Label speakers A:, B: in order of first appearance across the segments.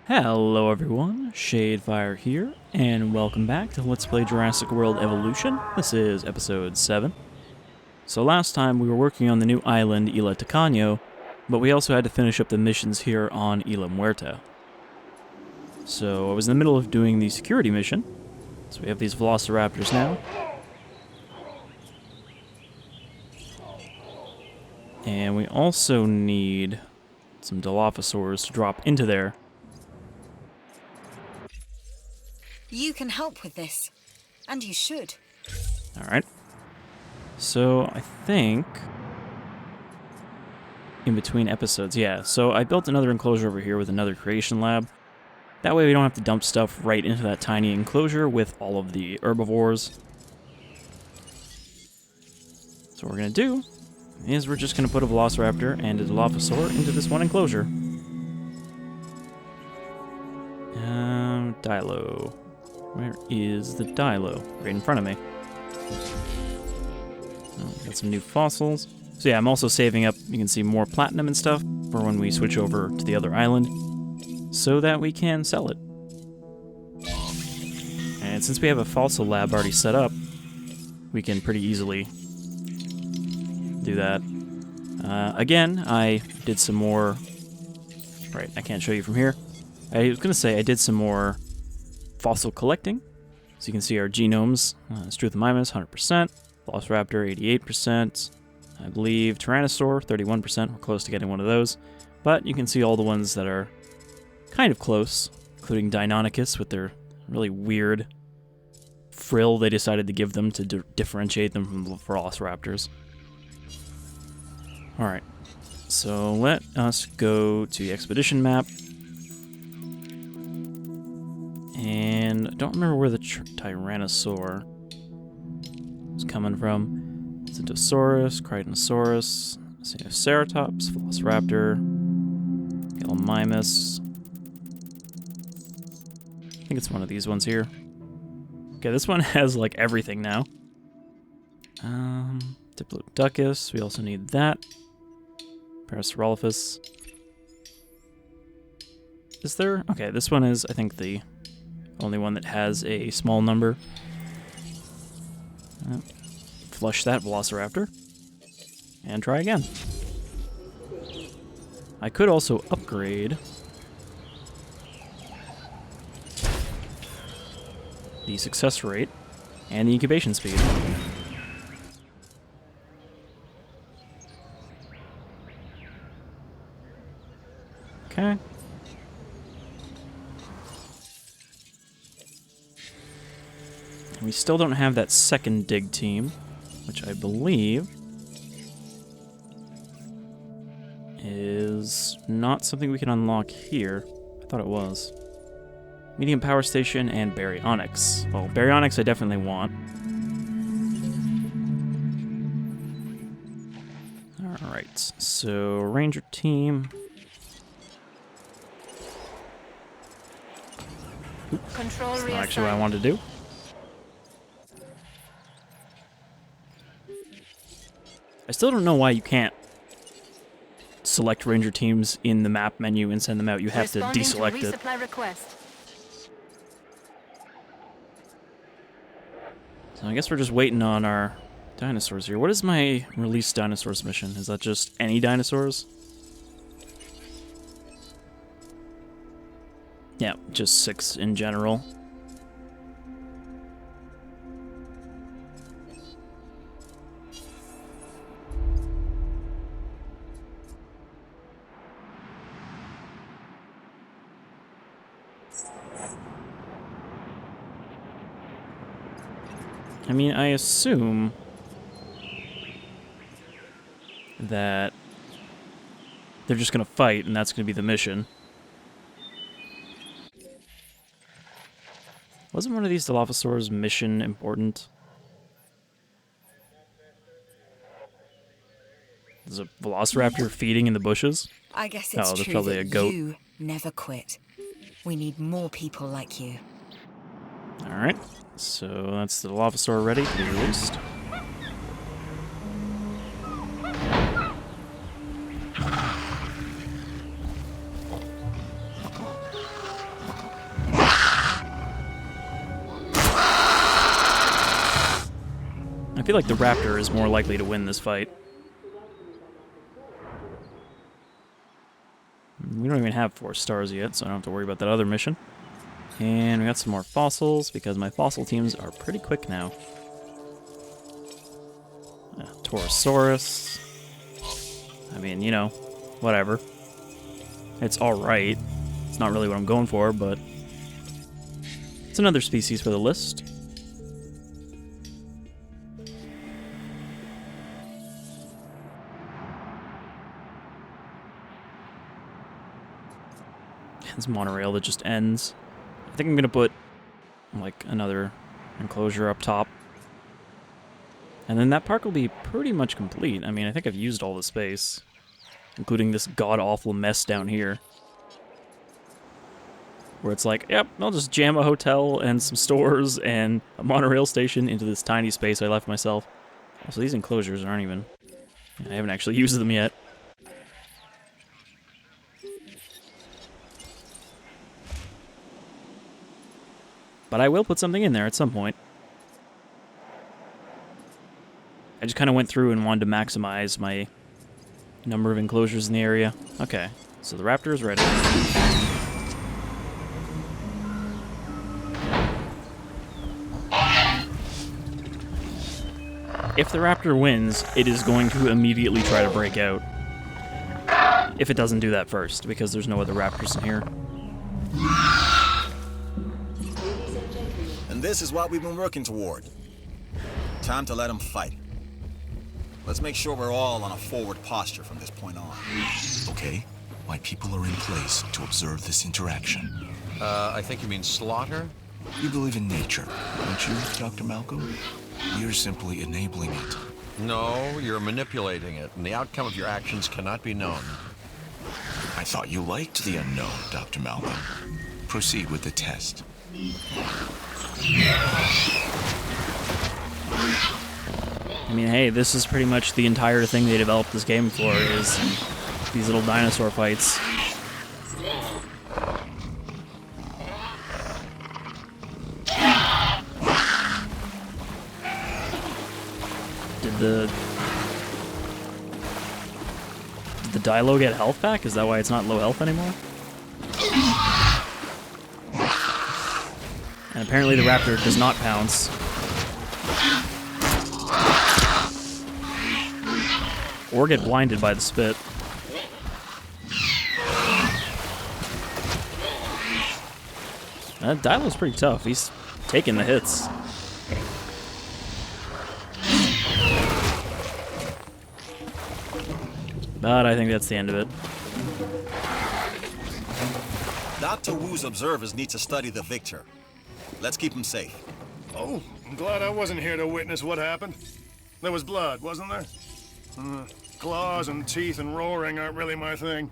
A: Hello everyone, Shadefire here, and welcome back to Let's Play Jurassic World Evolution. This is episode 7. So last time we were working on the new island, Isla Tacaño, but we also had to finish up the missions here on Isla Muerta. So I was in the middle of doing the security mission, so we have these velociraptors now. And we also need some Dilophosaurs to drop into there.
B: You can help with this, and you should.
A: Alright. So, I think in between episodes, yeah. So, I built another enclosure over here with another creation lab. That way we don't have to dump stuff right into that tiny enclosure with all of the herbivores. So, what we're going to do is we're just going to put a Velociraptor and a Dilophosaur into this one enclosure. Dilo. Where is the Dilo? Right in front of me. Oh, got some new fossils. So yeah, I'm also saving up, you can see, more platinum and stuff for when we switch over to the other island, so that we can sell it. And since we have a fossil lab already set up, we can pretty easily do that. Again, I did some more... Right, I can't show you from here. I was going to say I did some more fossil collecting. So you can see our genomes. Struthomymus, 100%. Velociraptor, 88%. I believe Tyrannosaur, 31%. We're close to getting one of those. But you can see all the ones that are kind of close, including Deinonychus with their really weird frill they decided to give them to differentiate them from the Velociraptors. Alright, so let us go to the expedition map. And I don't remember where the Tyrannosaur is coming from. Zenosaurus, Critosaurus, Sinoceratops, Velociraptor, Gallimimus. I think it's one of these ones here. Okay, this one has like everything now. Diplodocus, we also need that. Parasaurolophus. Is there? Okay, this one is, I think, the only one that has a small number. Flush that Velociraptor. And try again. I could also upgrade the success rate and the incubation speed. Okay. We still don't have that second dig team, which I believe is not something we can unlock here. I thought it was. Medium power station and baryonyx. Well, baryonyx I definitely want. Alright, so ranger team.
B: Control
A: That's not actually what I wanted to do. I still don't know why you can't select ranger teams in the map menu and send them out. You have to deselect it. So I guess we're just waiting on our dinosaurs here. What is my release dinosaurs mission? Is that just any dinosaurs? Yeah, just 6 in general. I mean, I assume that they're just going to fight, and that's going to be the mission. Wasn't one of these Dilophosaurs' mission important? There's a Velociraptor feeding in the bushes?
B: I guess it's
A: there's
B: true
A: probably
B: that
A: a goat.
B: you never quit. We need more people like you.
A: Alright, so that's the Dilophosaur ready to be released. feel like the Raptor is more likely to win this fight. We don't even have 4 stars yet, so I don't have to worry about that other mission. And we got some more fossils, because my fossil teams are pretty quick now. Torosaurus. I mean, you know, whatever. It's alright. It's not really what I'm going for, but it's another species for the list. This monorail that just ends. I think I'm gonna put like another enclosure up top. And then that park will be pretty much complete. I mean, I think I've used all the space, including this god-awful mess down here. Where it's like, yep, I'll just jam a hotel and some stores and a monorail station into this tiny space I left myself. So these enclosures aren't even... I haven't actually used them yet. But I will put something in there at some point. I just kind of went through and wanted to maximize my number of enclosures in the area. Okay, so the Raptor is ready. If the Raptor wins, it is going to immediately try to break out. If it doesn't do that first, because there's no other Raptors in here.
C: And this is what we've been working toward. Time to let them fight. Let's make sure we're all on a forward posture from this point on.
D: Okay, my people are in place to observe this interaction.
E: I think you mean slaughter?
D: You believe in nature, don't you, Dr. Malcolm? You're simply enabling it.
E: No, you're manipulating it, and the outcome of your actions cannot be known.
D: I thought you liked the unknown, Dr. Malcolm. Proceed with the test.
A: I mean, hey, this is pretty much the entire thing they developed this game for, is these little dinosaur fights. Did the Dilo get health back? Is that why it's not low health anymore? And apparently the Raptor does not pounce. Or get blinded by the spit. Dilo's pretty tough. He's taking the hits. But I think that's the end of it.
C: Dr. Wu's observers need to study the victor. Let's keep him safe.
F: Oh, I'm glad I wasn't here to witness what happened. There was blood, wasn't there? Claws and teeth and roaring aren't really my thing.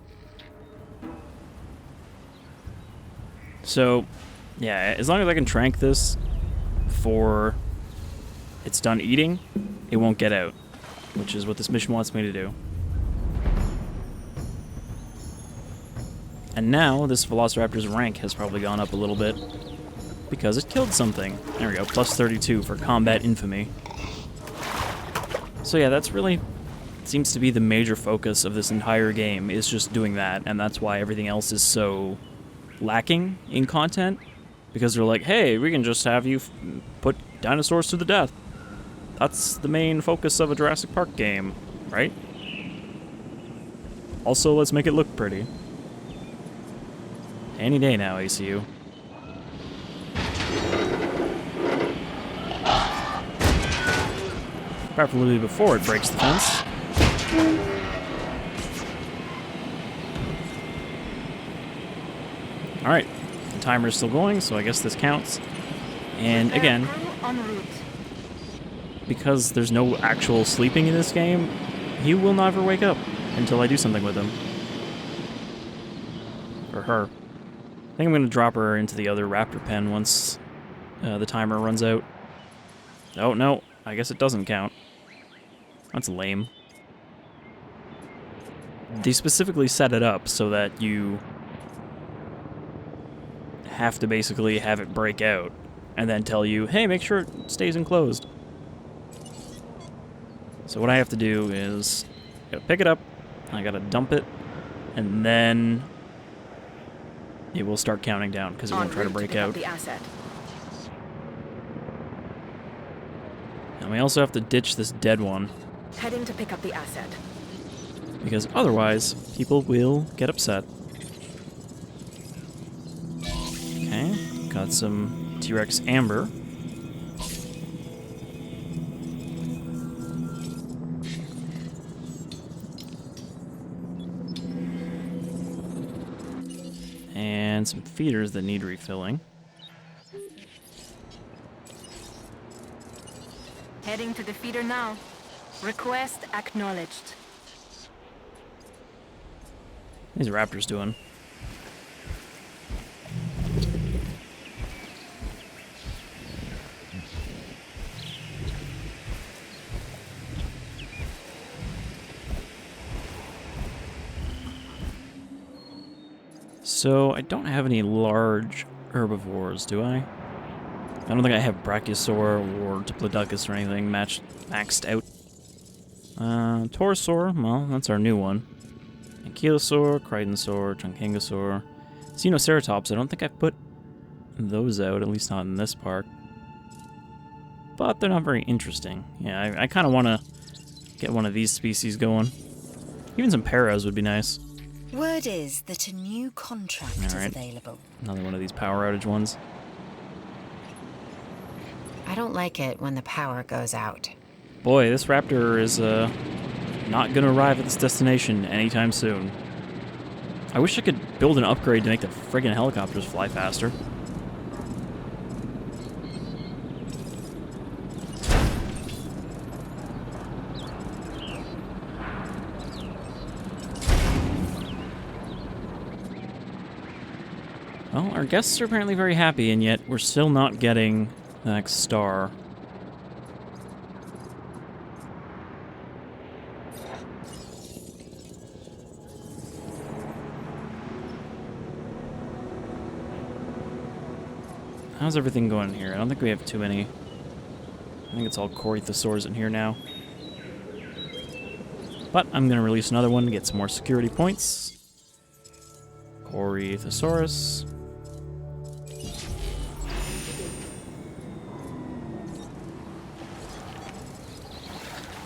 A: So, yeah, as long as I can trank this before it's done eating, it won't get out, which is what this mission wants me to do. And now, this Velociraptor's rank has probably gone up a little bit, because it killed something. There we go, plus 32 for combat infamy. So yeah, that's really seems to be the major focus of this entire game, is just doing that, and that's why everything else is so lacking in content, because they're like, hey, we can just have you put dinosaurs to the death. That's the main focus of a Jurassic Park game, right? Also, let's make it look pretty. Any day now, ACU. Preferably before it breaks the fence. Alright, the timer's still going, so I guess this counts. And again, because there's no actual sleeping in this game, he will never wake up until I do something with him. Or her. I think I'm going to drop her into the other raptor pen once the timer runs out. Oh, no, I guess it doesn't count. That's lame. They specifically set it up so that you have to basically have it break out and then tell you, hey, make sure it stays enclosed. So what I have to do is I gotta pick it up, I gotta dump it, and then it will start counting down because it won't try to break out.
G: The asset.
A: And we also have to ditch this dead one
G: Heading to pick up the asset.
A: because otherwise people will get upset. Okay, got some T-Rex amber. And some feeders that need refilling.
G: Heading to the feeder now. Request acknowledged.
A: These Raptors doing? So, I don't have any large herbivores, do I? I don't think I have Brachiosaur or Diplodocus or anything maxed out. Torosaur, well, that's our new one. Ankylosaur, Crichtonsaur, Trunkangosaur. Xenoceratops, I don't think I've put those out, at least not in this park. But they're not very interesting. Yeah, I kind of want to get one of these species going. Even some Paras would be nice.
B: Word is that a new contract is available.
A: Another one of these power outage ones.
H: I don't like it when the power goes out.
A: Boy, this Raptor is not going to arrive at this destination anytime soon. I wish I could build an upgrade to make the friggin' helicopters fly faster. Well, our guests are apparently very happy, and yet we're still not getting the next star. How's everything going here? I don't think we have too many. I think it's all Corythosaurs in here now. But I'm going to release another one to get some more security points. Corythosaurus.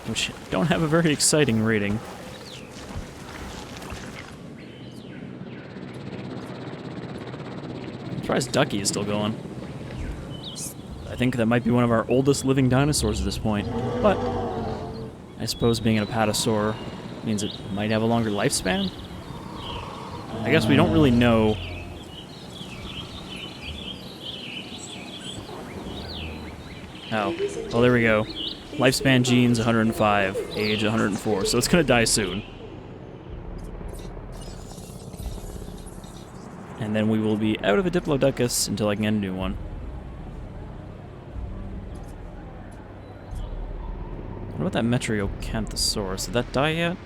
A: Which don't have a very exciting rating. I'm surprised Ducky is still going. I think that might be one of our oldest living dinosaurs at this point. But I suppose being an apatosaur means it might have a longer lifespan? I guess we don't really know. Oh, well, there we go. Lifespan genes 105, age 104, so it's gonna die soon. And then we will be out of a Diplodocus until I can get a new one. What about that Metriocanthosaurus? Did that die yet?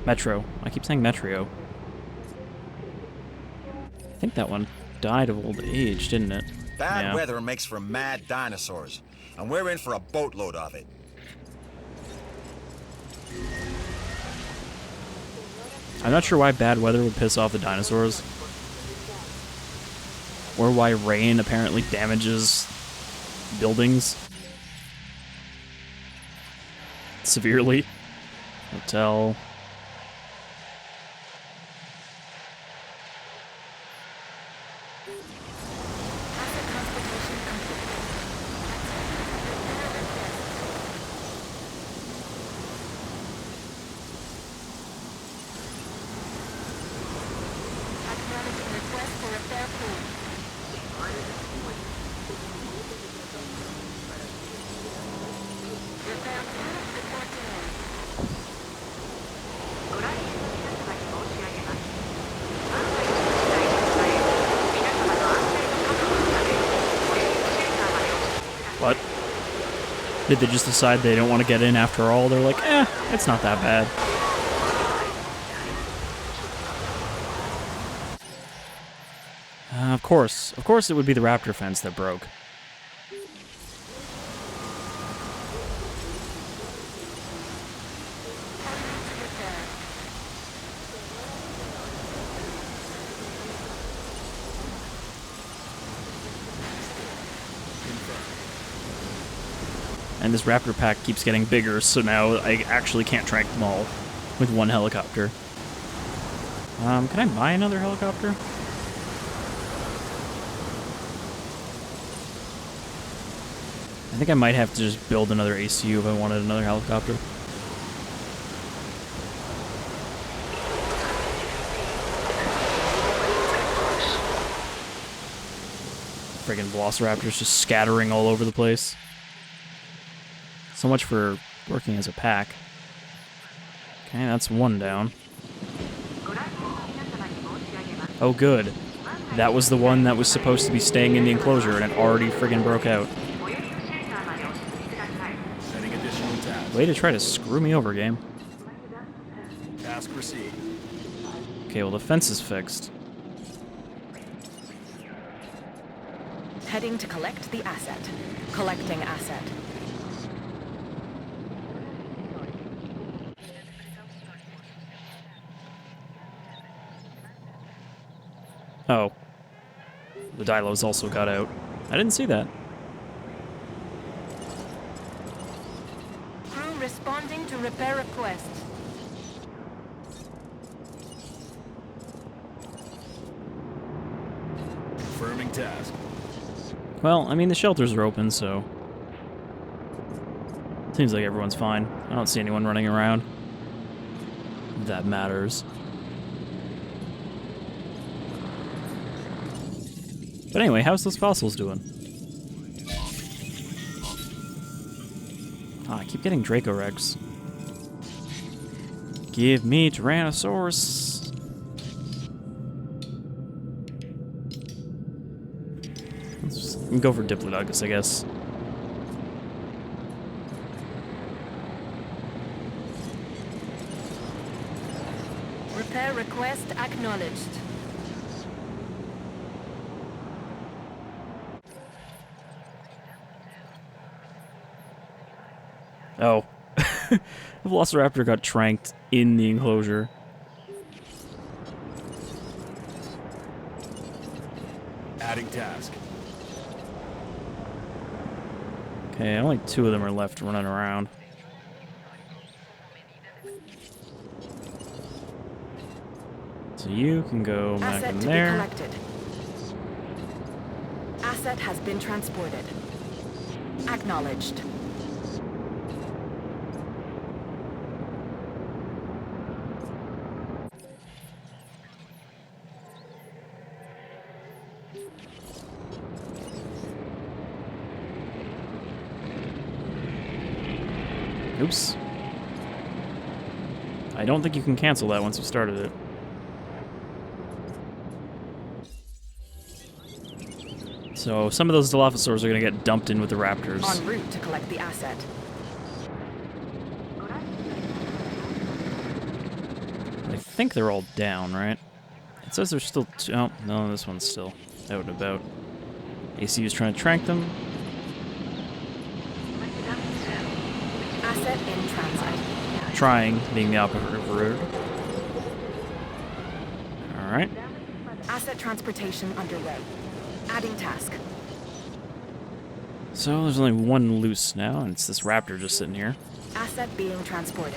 A: Metro. I keep saying Metrio. I think that one died of old age, didn't it?
C: Bad weather makes for mad dinosaurs, and we're in for a boatload of it.
A: I'm not sure why bad weather would piss off the dinosaurs. Or why rain apparently damages buildings severely. Hotel. What? Did they just decide they don't want to get in after all? They're like, it's not that bad. Of course it would be the raptor fence that broke. And this Raptor pack keeps getting bigger, so now I actually can't track them all with one helicopter. Can I buy another helicopter? I think I might have to just build another ACU if I wanted another helicopter. Friggin' Velociraptors just scattering all over the place. So much for working as a pack. Okay, that's one down. Oh good. That was the one that was supposed to be staying in the enclosure and it already friggin' broke out.
F: Setting additional tasks.
A: Way to try to screw me over, game.
F: Task received.
A: Okay, well the fence is fixed.
G: Heading to collect the asset. Collecting asset.
A: Oh. The Dilos also got out. I didn't see that.
G: Crew responding to repair request.
F: Confirming task.
A: Well, I mean, the shelters are open, so... Seems like everyone's fine. I don't see anyone running around. That matters. But anyway, how's those fossils doing? Ah, I keep getting Dracorex. Give me Tyrannosaurus. Let's go for Diplodocus, I guess.
G: Repair request acknowledged.
A: Oh. The Velociraptor got tranked in the enclosure.
F: Adding task.
A: Okay, only 2 of them are left running around. So you can go back
G: Asset
A: in
G: to
A: there.
G: be collected. Asset has been transported. Acknowledged.
A: Oops. I don't think you can cancel that once you started it. So some of those Dilophosaurs are going to get dumped in with the Raptors.
G: En route to collect the asset.
A: I think they're all down, right? It says there's still two. Oh, no, this one's still out and about. AC is trying to trank them.
G: Asset in transit.
A: Trying, being the operative word. Alright.
G: Asset transportation underway. Adding task.
A: So there's only one loose now, and it's this Raptor just sitting here.
G: Asset being transported.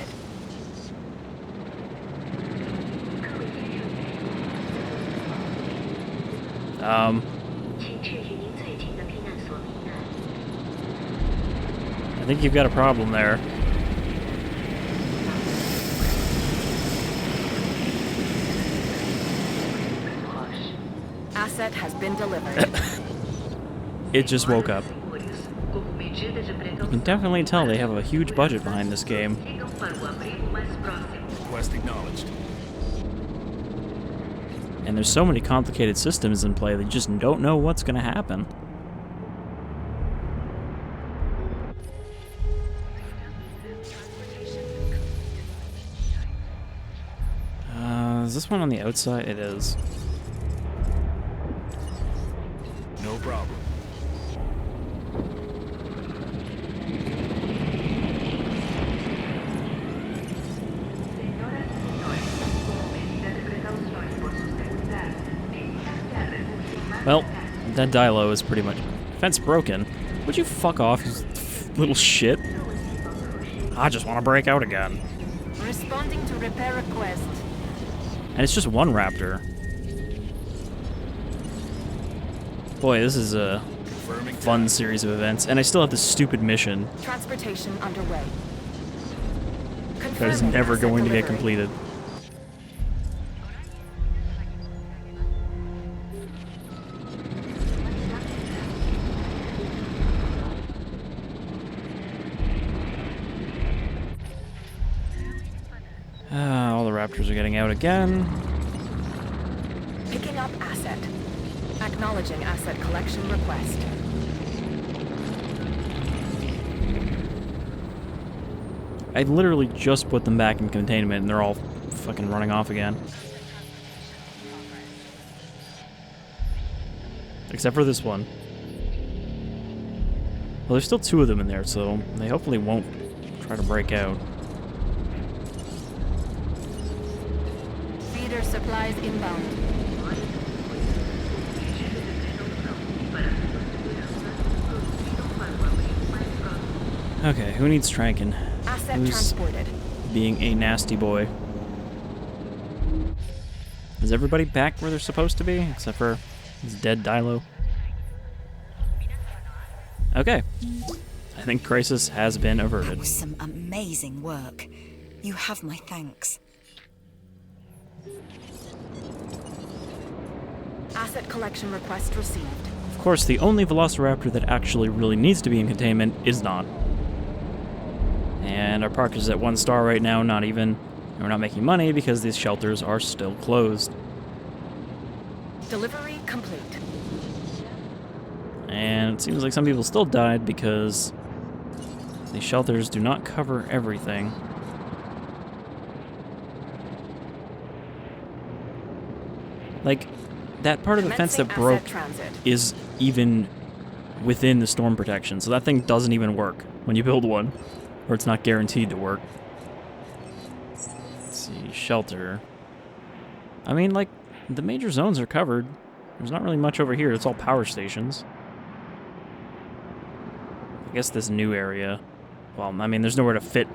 A: I think you've got a problem there.
G: Asset has been delivered.
A: It just woke up. You can definitely tell they have a huge budget behind this game.
F: Request acknowledged.
A: And there's so many complicated systems in play that you just don't know what's going to happen. Is this one on the outside? It is.
F: No problem.
A: Well, that Dilo is pretty much... Fence broken. Would you fuck off, you Little shit. I just want to break out again.
G: Responding to repair request.
A: And it's just one raptor. Boy, this is a fun series of events. And I still have this stupid mission
G: Transportation underway.
A: that is
G: Confirming
A: never
G: asset
A: going to get
G: delivery.
A: completed. All the raptors are getting out again.
G: Picking up asset. Acknowledging asset collection request.
A: I literally just put them back in containment and they're all fucking running off again. Except for this one. Well, there's still 2 of them in there, so they hopefully won't try to break out.
G: Feeder supplies inbound.
A: Okay, who needs tranking?
G: Asset
A: Who's
G: transported.
A: being a nasty boy? Is everybody back where they're supposed to be? Except for this dead Dilo. Okay. I think crisis has been
B: That
A: averted.
B: was some amazing work. You have my thanks.
G: Asset collection request received.
A: Of course, the only Velociraptor that actually really needs to be in containment is not. And our park is at 1 star right now, not even. And we're not making money because these shelters are still closed.
G: Delivery complete.
A: And it seems like some people still died because these shelters do not cover everything. Like, that part of the fence that
G: Commencing
A: broke
G: asset transit.
A: is even within the storm protection, so that thing doesn't even work when you build one, or it's not guaranteed to work. Let's see, shelter. I mean, like, the major zones are covered. There's not really much over here. It's all power stations. I guess this new area. Well, I mean, there's nowhere to fit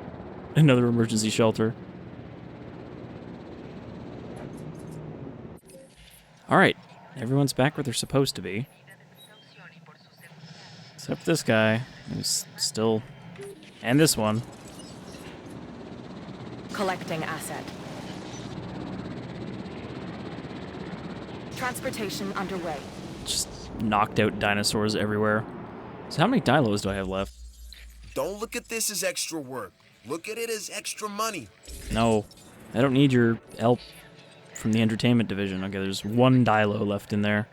A: another emergency shelter. Alright, everyone's back where they're supposed to be. Except this guy, who's still... And this one.
G: Collecting asset. Transportation underway.
A: Just knocked out dinosaurs everywhere. So how many Dilos do I have left?
C: Don't look at this as extra work. Look at it as extra money.
A: No, I don't need your help from the entertainment division. Okay, there's 1 Dilo left in there.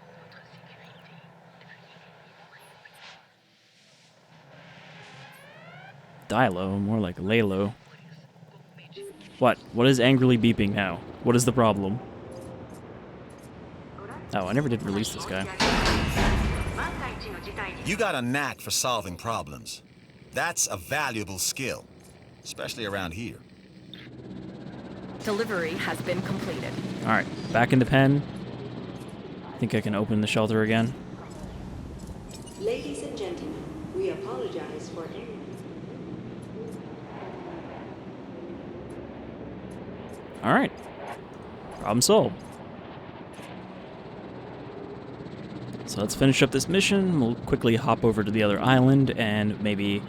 A: Dilo, more like Lalo. What? What is angrily beeping now? What is the problem? Oh, I never did release this guy.
C: You got a knack for solving problems. That's a valuable skill, especially around here.
G: Delivery has been completed.
A: Alright, back in the pen. I think I can open the shelter again.
I: Ladies and gentlemen, we apologize for error.
A: Alright. Problem solved. So let's finish up this mission. We'll quickly hop over to the other island and maybe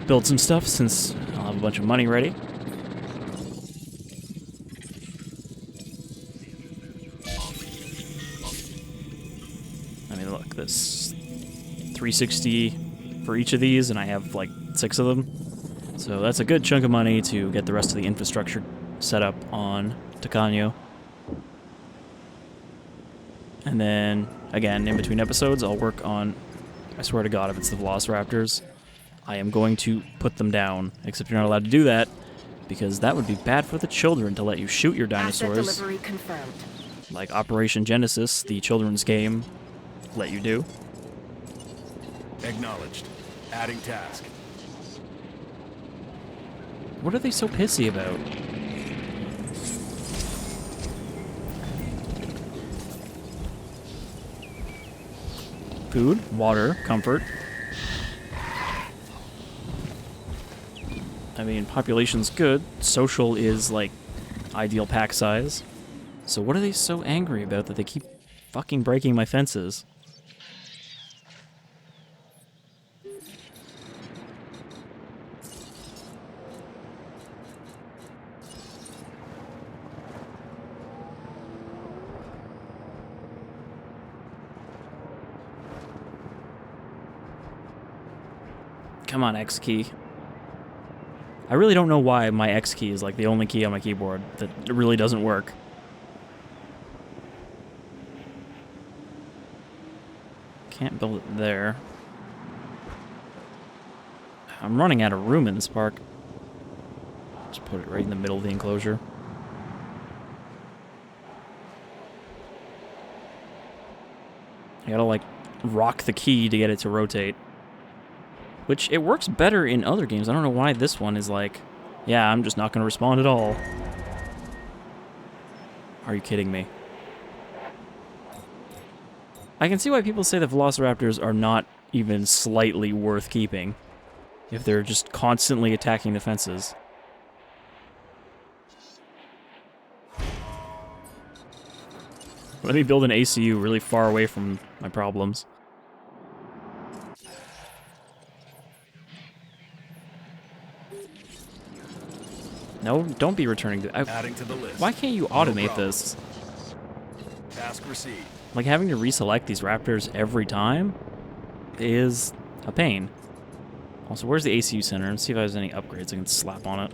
A: build some stuff since I'll have a bunch of money ready. I mean, look, this 360 for each of these, and I have like 6 of them. So that's a good chunk of money to get the rest of the infrastructure set up on Tacaño. And then, again, in between episodes, I'll work on, I swear to God, if it's the Velociraptors, I am going to put them down. Except you're not allowed to do that, because that would be bad for the children to let you shoot your dinosaurs.
G: Asset delivery confirmed.
A: Like Operation Genesis, the children's game, let you do.
F: Acknowledged. Adding task.
A: What are they so pissy about? Food, water, comfort. I mean, population's good. Social is, like, ideal pack size. So what are they so angry about that they keep fucking breaking my fences? Come on, X key. I really don't know why my X key is like the only key on my keyboard that really doesn't work. Can't build it there. I'm running out of room in this park. Just put it right in the middle of the enclosure. I gotta, like, rock the key to get it to rotate. Which, it works better in other games. I don't know why this one is like, yeah, I'm just not going to respond at all. Are you kidding me? I can see why people say the Velociraptors are not even slightly worth keeping if they're just constantly attacking the fences. Let me build an ACU really far away from my problems. No, don't be returning to...
F: Adding to the list.
A: Why can't you automate this?
F: Task received.
A: Like, having to reselect these raptors every time is a pain. Also, where's the ACU center? Let's see if there's any upgrades I can slap on it.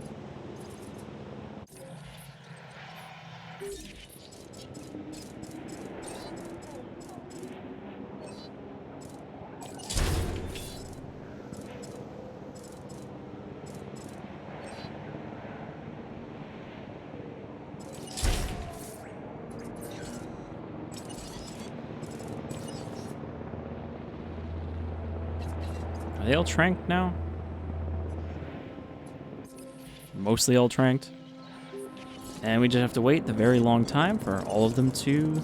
A: Are they all tranked now? Mostly all tranked. And we just have to wait the very long time for all of them to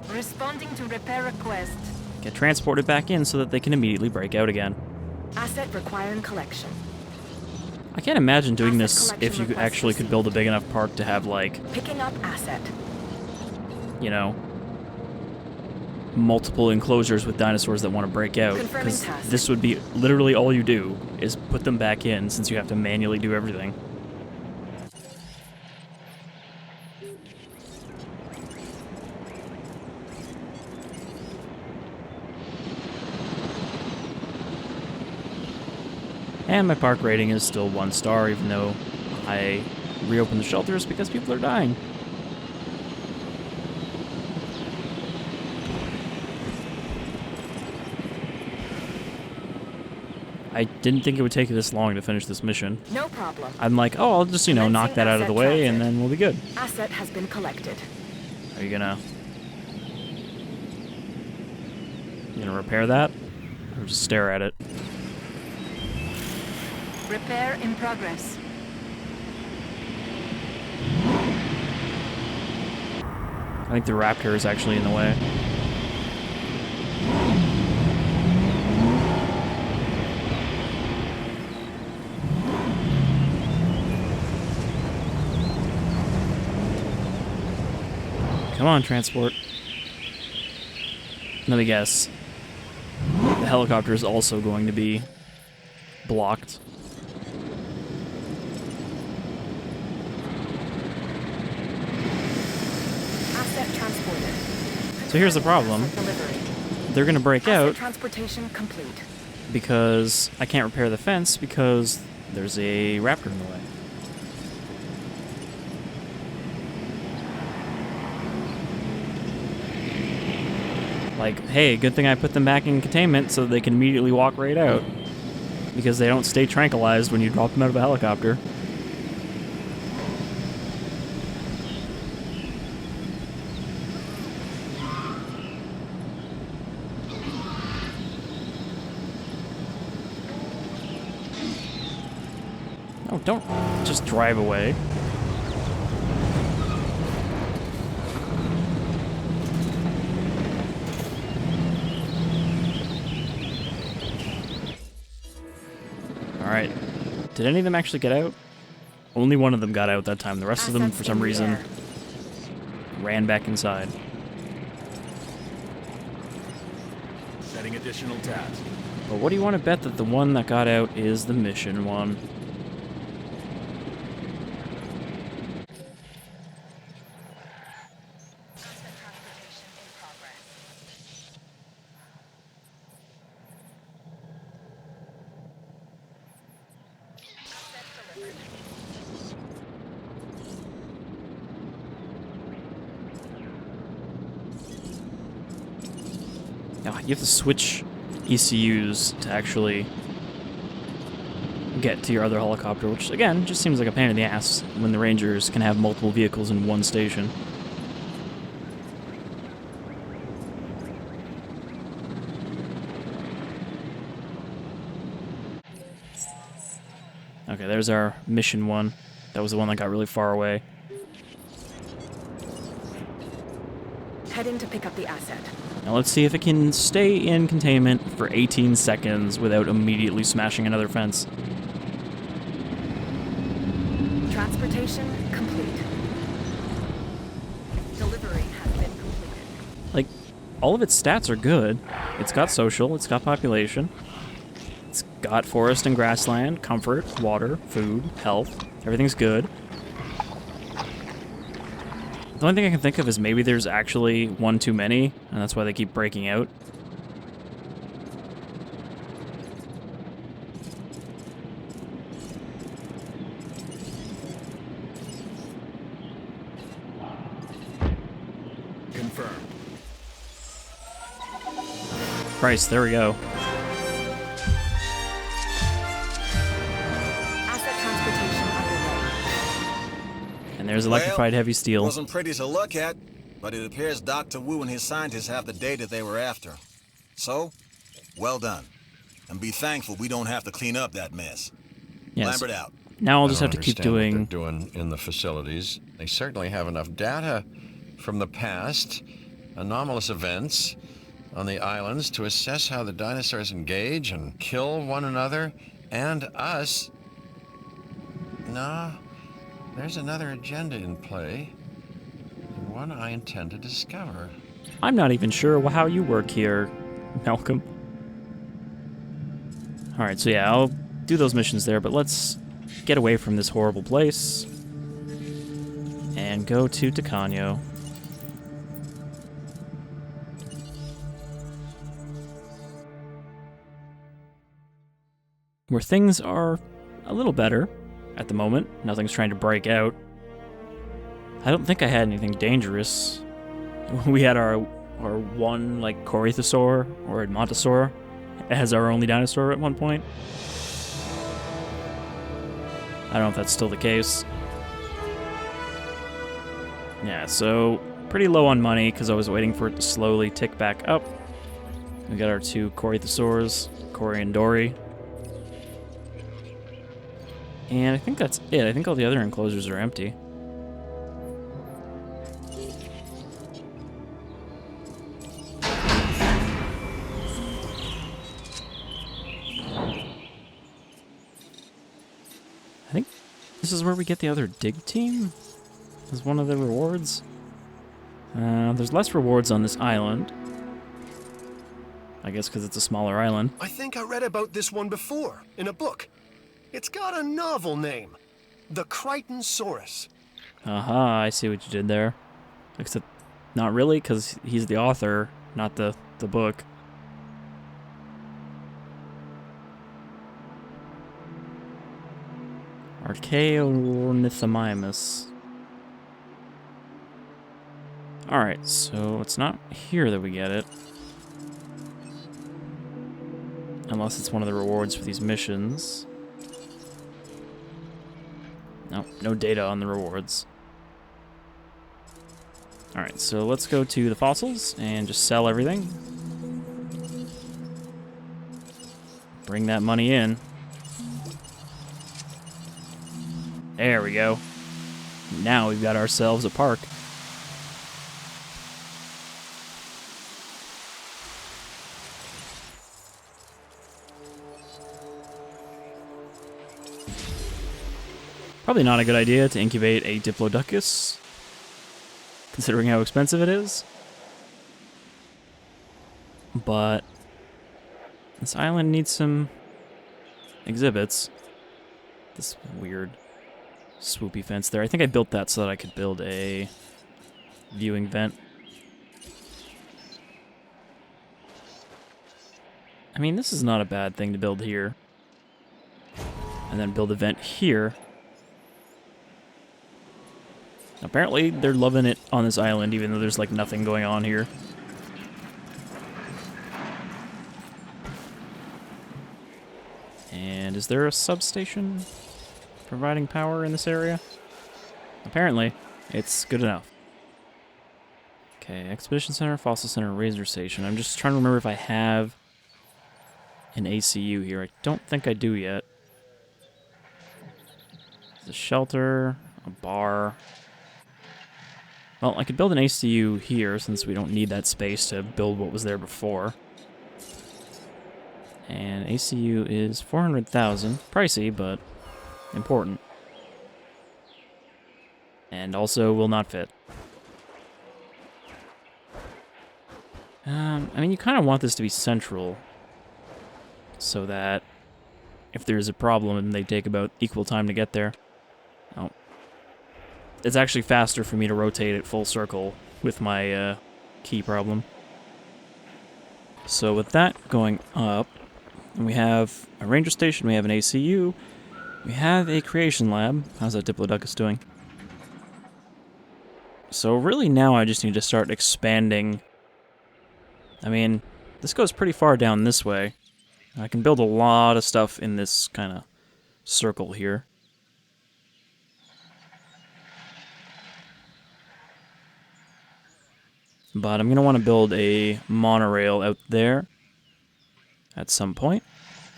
G: Responding to repair request.
A: get transported back in so that they can immediately break out again.
G: Asset requiring collection.
A: I can't imagine doing
G: Asset
A: this
G: collection
A: if you
G: request
A: actually could build a big enough park to have, like,
G: Picking up asset.
A: you know, multiple enclosures with dinosaurs that want to break out.
G: Confirming
A: Because
G: task.
A: this would be literally all you do, is put them back in, since you have to manually do everything. And my park rating is still 1 star, even though I reopened the shelters because people are dying. I didn't think it would take this long to finish this mission.
G: No problem.
A: I'm like, oh, I'll just, you know, knock that out of the way, and then we'll be good.
G: Asset has been collected.
A: Are you gonna repair that? Or just stare at it?
G: Repair in progress.
A: I think the raptor is actually in the way. Come on, transport. Let me guess. The helicopter is also going to be blocked.
G: Asset transported.
A: So here's the problem.
G: Asset delivery.
A: They're going to break
G: Asset
A: out
G: transportation complete.
A: because I can't repair the fence because there's a raptor in the way. Like, hey, good thing I put them back in containment so they can immediately walk right out. Because they don't stay tranquilized when you drop them out of a helicopter. Oh, don't just drive away. Alright. Did any of them actually get out? Only one of them got out that time. The rest of them, for some reason, ran back inside.
J: Setting additional tasks.
A: But what do you want to bet that the one that got out is the mission one? Oh, you have to switch ECUs to actually get to your other helicopter, which, again, just seems like a pain in the ass when the Rangers can have multiple vehicles in one station. Okay, there's our mission one. That was the one that got really far away.
G: Heading to pick up the asset.
A: Now let's see if it can stay in containment for 18 seconds without immediately smashing another fence.
G: Transportation complete. Delivery has been completed.
A: Like, all of its stats are good. It's got social, it's got population, it's got forest and grassland, comfort, water, food, health. Everything's good. The only thing I can think of is maybe there's actually one too many, and that's why they keep breaking out.
J: Confirmed.
A: Christ, there we go.
G: Asset transportation underway.
A: And there's electrified heavy steel.
C: Wasn't pretty to look at, but it appears Dr. Wu and his scientists have the data they were after. So, well done. And be thankful we don't have to clean up that mess.
A: Yes.
C: Lambert out.
A: Now I'll
E: I
A: just
E: don't
A: have to keep
E: understand what
A: doing...
E: they're doing in the facilities. They certainly have enough data from the past, anomalous events on the islands to assess how the dinosaurs engage and kill one another and us. No, there's another agenda in play, and one I intend to discover.
A: I'm not even sure how you work here, Malcolm. Alright, so yeah, I'll do those missions there, but let's get away from this horrible place and go to Tacaño. Where things are a little better at the moment. Nothing's trying to break out. I don't think I had anything dangerous. We had our one, like, Corythosaur or Edmontosaur as our only dinosaur at one point. I don't know if that's still the case. Yeah, so pretty low on money because I was waiting for it to slowly tick back up. We got our two Corythosaurs, Cory and Dory. And I think that's it. I think all the other enclosures are empty. I think this is where we get the other dig team? As one of the rewards? There's less rewards on this island. I guess because it's a smaller island.
F: I think I read about this one before, in a book. It's got a novel name. The Crichtonsaurus.
A: Aha, I see what you did there. Except, not really, because he's the author, not the book. Archaeornithomimus. Alright, so it's not here that we get it. Unless it's one of the rewards for these missions. Nope, no data on the rewards. Alright, so let's go to the fossils and just sell everything. Bring that money in. There we go. Now we've got ourselves a park. Probably not a good idea to incubate a Diplodocus, considering how expensive it is. But this island needs some exhibits. This weird swoopy fence there. I think I built that so that I could build a viewing vent. I mean, this is not a bad thing to build here. And then build a vent here. Apparently, they're loving it on this island, even though there's, like, nothing going on here. And is there a substation providing power in this area? Apparently, it's good enough. Okay, Expedition Center, Fossil Center, Razor Station. I'm just trying to remember if I have an ACU here. I don't think I do yet. There's a shelter, a bar. Well, I could build an ACU here since we don't need that space to build what was there before. And ACU is 400,000. Pricey, but important. And also will not fit. I mean, you kind of want this to be central, so that if there's a problem, they take about equal time to get there. Oh. It's actually faster for me to rotate it full circle with my key problem. So with that going up, we have a ranger station, we have an ACU, we have a creation lab. How's that Diplodocus doing? So really now I just need to start expanding. I mean, this goes pretty far down this way. I can build a lot of stuff in this kind of circle here. But I'm going to want to build a monorail out there at some point.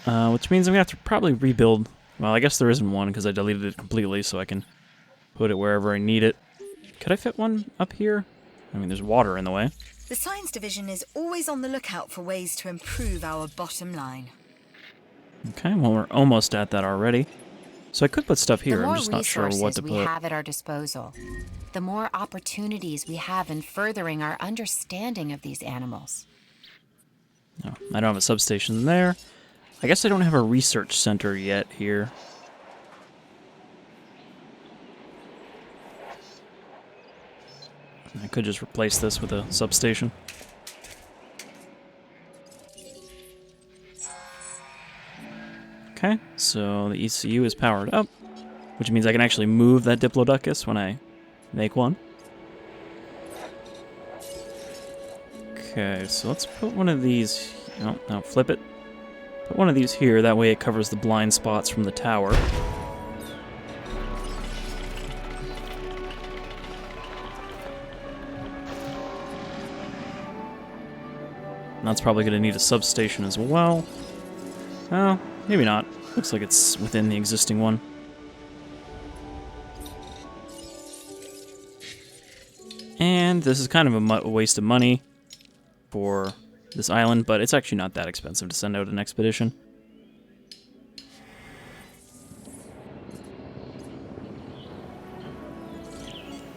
A: Which means I'm going to have to probably rebuild. Well, I guess there isn't one because I deleted it completely, so I can put it wherever I need it. Could I fit one up here? I mean, there's water in the way.
B: The Science Division is always on the lookout for ways to improve our bottom line.
A: Okay, well, we're almost at that already. So I could put stuff here. I'm just not sure what to put.
H: The more resources we have at our disposal, the more opportunities we have in furthering our understanding of these animals.
A: No, I don't have a substation there. I guess I don't have a research center yet here. I could just replace this with a substation. Okay, so the ECU is powered up, which means I can actually move that Diplodocus when I make one. Okay, so let's put one of these... No, flip it. Put one of these here, that way it covers the blind spots from the tower. And that's probably going to need a substation as well. Oh, maybe not. Looks like it's within the existing one. And this is kind of a waste of money for this island, but it's actually not that expensive to send out an expedition.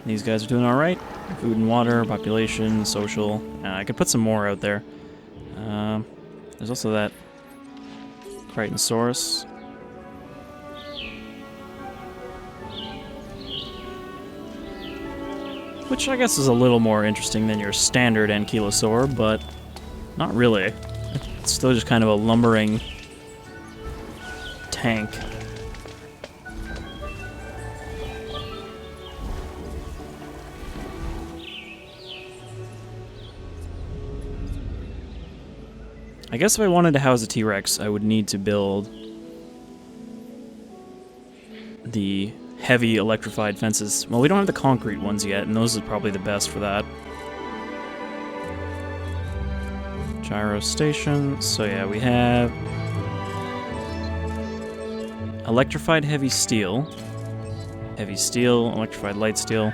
A: These guys are doing alright. Food and water, population, social. I could put some more out there. There's also that Crichtonsaurus. Which I guess is a little more interesting than your standard ankylosaur, but not really. It's still just kind of a lumbering tank. I guess if I wanted to house a T-Rex, I would need to build the heavy electrified fences. Well, we don't have the concrete ones yet, and those are probably the best for that. Gyro station. So yeah, we have electrified heavy steel, electrified light steel.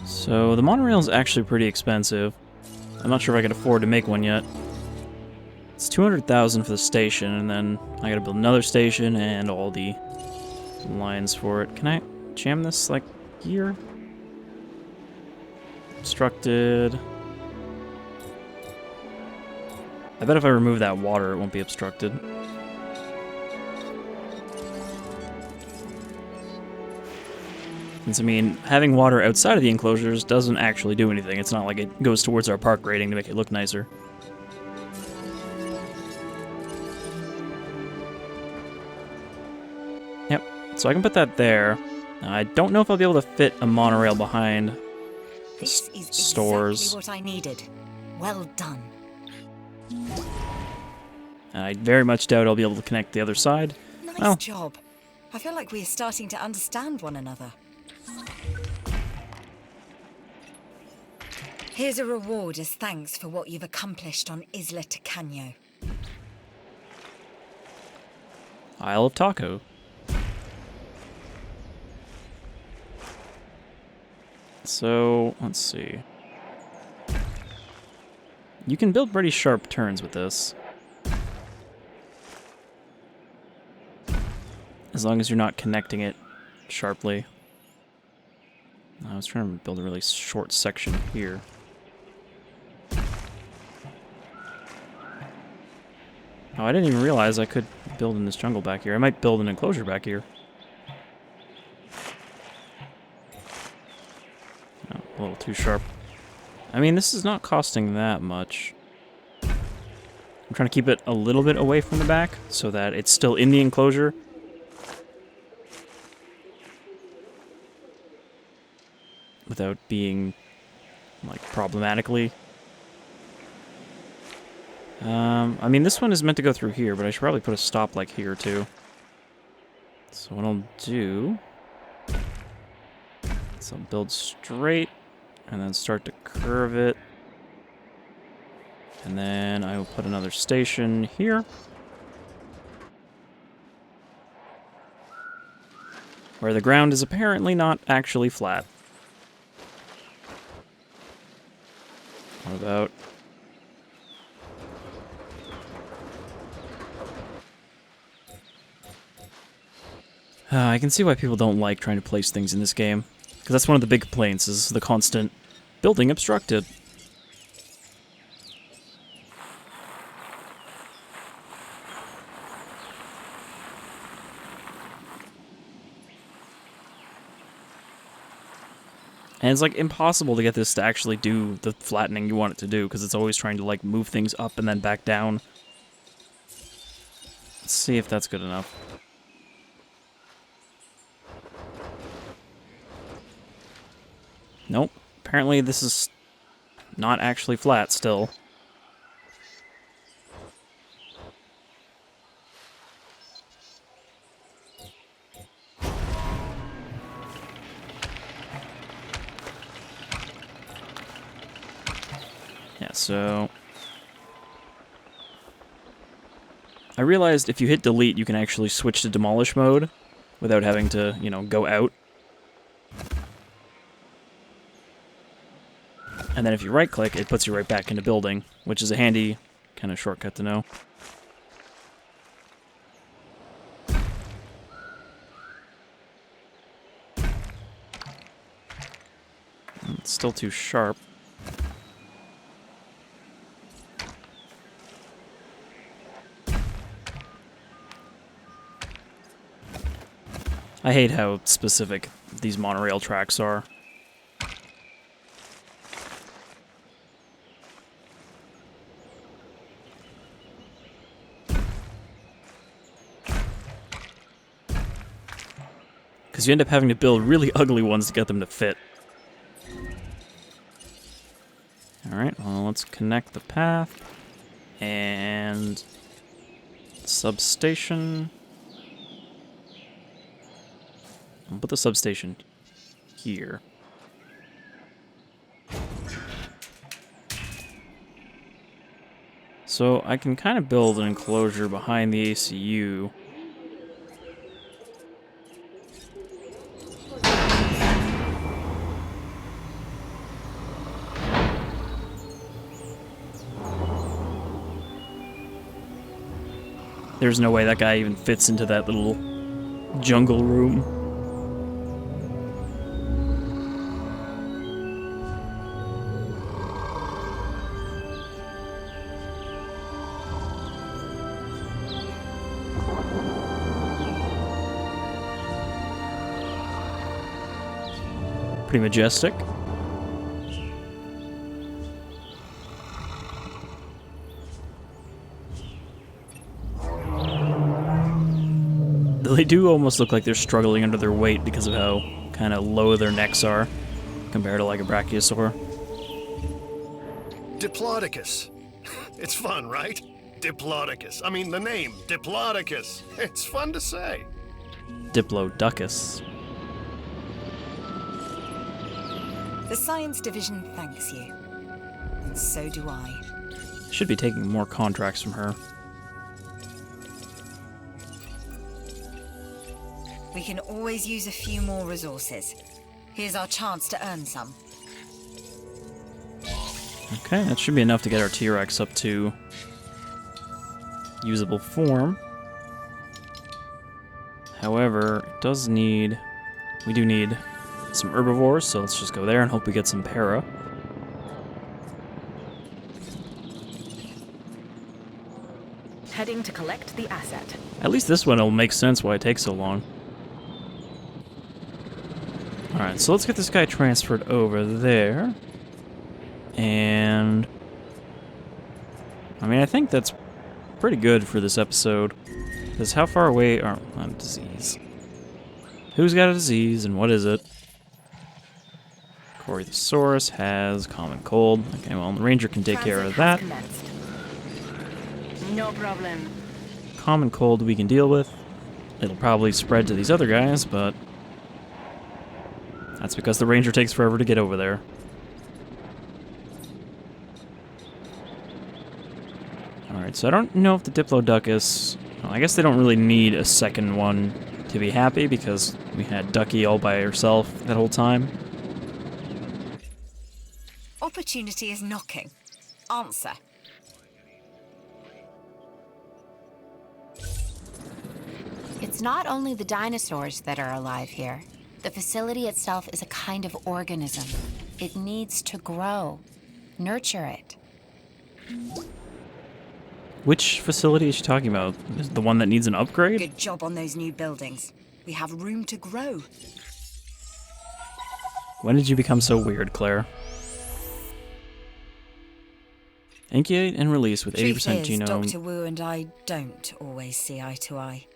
A: So the monorail is actually pretty expensive. I'm not sure if I can afford to make one yet. It's 200,000 for the station, and then I gotta build another station and all the lines for it. Can I jam this, like, here? Obstructed. I bet if I remove that water, it won't be obstructed. Since, I mean, having water outside of the enclosures doesn't actually do anything. It's not like it goes towards our park rating to make it look nicer. Yep, so I can put that there. I don't know if I'll be able to fit a monorail behind
B: This is
A: stores.
B: exactly what I needed. Well done.
A: I very much doubt I'll be able to connect the other side.
B: Nice
A: Well,
B: job. I feel like we are starting to understand one another. Here's a reward as thanks for what you've accomplished on Isla Tacaño.
A: Isle of Taco. So, let's see. You can build pretty sharp turns with this. As long as you're not connecting it sharply. I was trying to build a really short section here. Oh, I didn't even realize I could build in this jungle back here. I might build an enclosure back here. Oh, a little too sharp. I mean, this is not costing that much. I'm trying to keep it a little bit away from the back so that it's still in the enclosure. Without being, like, problematically. I mean, this one is meant to go through here, but I should probably put a stop, like, here, too. So what I'll do is I'll build straight, and then start to curve it. And then I will put another station here. Where the ground is apparently not actually flat. What about... I can see why people don't like trying to place things in this game. Because that's one of the big complaints, is the constant building obstructed. And it's like impossible to get this to actually do the flattening you want it to do, because it's always trying to like move things up and then back down. Let's see if that's good enough. Nope. Apparently this is not actually flat still. Yeah, so... I realized if you hit delete, you can actually switch to demolish mode without having to, you know, go out. And then if you right-click, it puts you right back into building, which is a handy kind of shortcut to know. It's still too sharp. I hate how specific these monorail tracks are. Because you end up having to build really ugly ones to get them to fit. Alright, well, let's connect the path. And... substation. I'll put the substation here. So I can kind of build an enclosure behind the ACU. There's no way that guy even fits into that little jungle room. Pretty majestic. They do almost look like they're struggling under their weight because of how kind of low their necks are compared to like a brachiosaur.
F: Diplodocus. It's fun, right? Diplodocus. I mean, the name, Diplodocus. It's fun to say.
A: Diplodocus.
B: The Science Division thanks you. And so do I.
A: Should be taking more contracts from her.
B: We can always use a few more resources. Here's our chance to earn some.
A: Okay, that should be enough to get our T-Rex up to usable form. However, it does need... We do need some herbivores, so let's just go there and hope we get some para.
G: Heading to collect the asset.
A: At least this one will make sense why it takes so long. Alright, so let's get this guy transferred over there. And... I mean, I think that's pretty good for this episode. Because how far away are... disease. Who's got a disease and what is it? Corythosaurus has common cold. Okay, well, the ranger can take care of that.
G: No problem.
A: Common cold we can deal with. It'll probably spread to these other guys, but... That's because the ranger takes forever to get over there. Alright, so I don't know if the Diplodocus... Well, I guess they don't really need a second one to be happy, because we had Ducky all by herself that whole time.
B: Opportunity is knocking. Answer.
H: It's not only the dinosaurs that are alive here. The facility itself is a kind of organism. It needs to grow. Nurture it.
A: Which facility is she talking about? Is it the one that needs an upgrade?
B: Good job on those new buildings. We have room to grow.
A: When did you become so weird, Claire? Incubate and release with 80%
B: Truth is,
A: genome.
B: Dr. Wu and I don't always see eye to eye.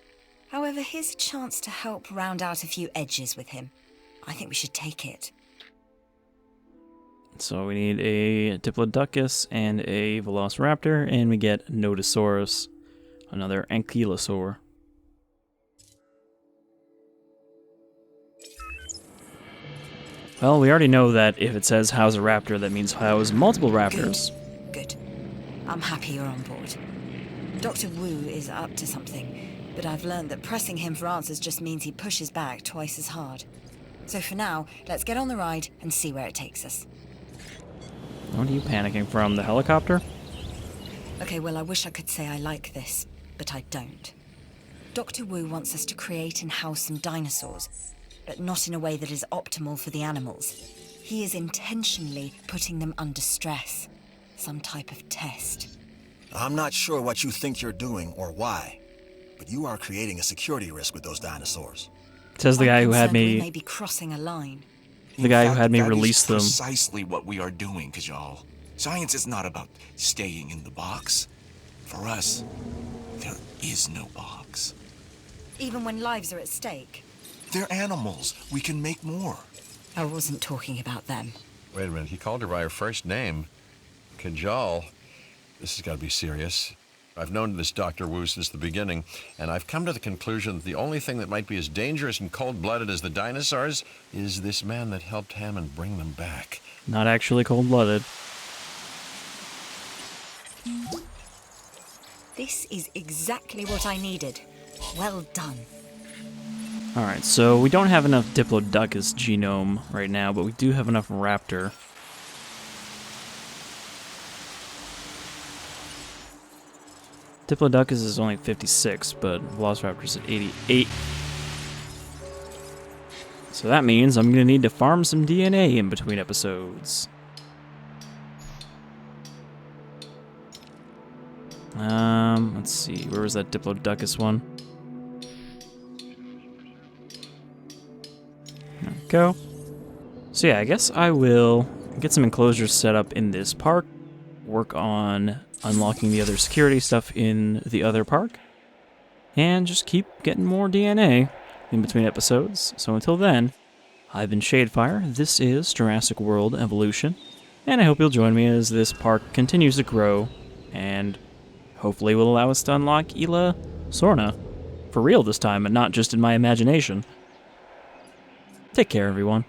B: However, here's a chance to help round out a few edges with him. I think we should take it.
A: So we need a Diplodocus and a Velociraptor, and we get Nodosaurus, another Ankylosaur. Well, we already know that if it says house a raptor, that means house multiple raptors.
B: Good. I'm happy you're on board. Dr. Wu is up to something. But I've learned that pressing him for answers just means he pushes back twice as hard. So for now, let's get on the ride and see where it takes us.
A: What are you panicking from? The helicopter?
B: Okay, well, I wish I could say I like this, but I don't. Dr. Wu wants us to create and house some dinosaurs, but not in a way that is optimal for the animals. He is intentionally putting them under stress. Some type of test.
C: I'm not sure what you think you're doing or why, but you are creating a security risk with those dinosaurs.
A: Says the guy who had me...
B: We may be crossing a line.
A: The guy who had me release them.
D: Precisely what we are doing, Kajal. Science is not about staying in the box. For us, there is no box.
B: Even when lives are at stake.
D: They're animals. We can make more.
B: I wasn't talking about them.
E: Wait a minute, he called her by her first name. Kajal. This has got to be serious. I've known this Dr. Wu since the beginning, and I've come to the conclusion that the only thing that might be as dangerous and cold-blooded as the dinosaurs is this man that helped Hammond bring them back.
A: Not actually cold-blooded.
B: This is exactly what I needed. Well done.
A: Alright, so we don't have enough Diplodocus genome right now, but we do have enough raptor. Diplodocus is only 56, but Velociraptor's at 88. So that means I'm going to need to farm some DNA in between episodes. Let's see, where was that Diplodocus one? There we go. So yeah, I guess I will get some enclosures set up in this park, work on unlocking the other security stuff in the other park, and just keep getting more DNA in between episodes. So until then, I've been Shadefire, this is Jurassic World Evolution, and I hope you'll join me as this park continues to grow, and hopefully will allow us to unlock Isla Sorna for real this time, and not just in my imagination. Take care, everyone.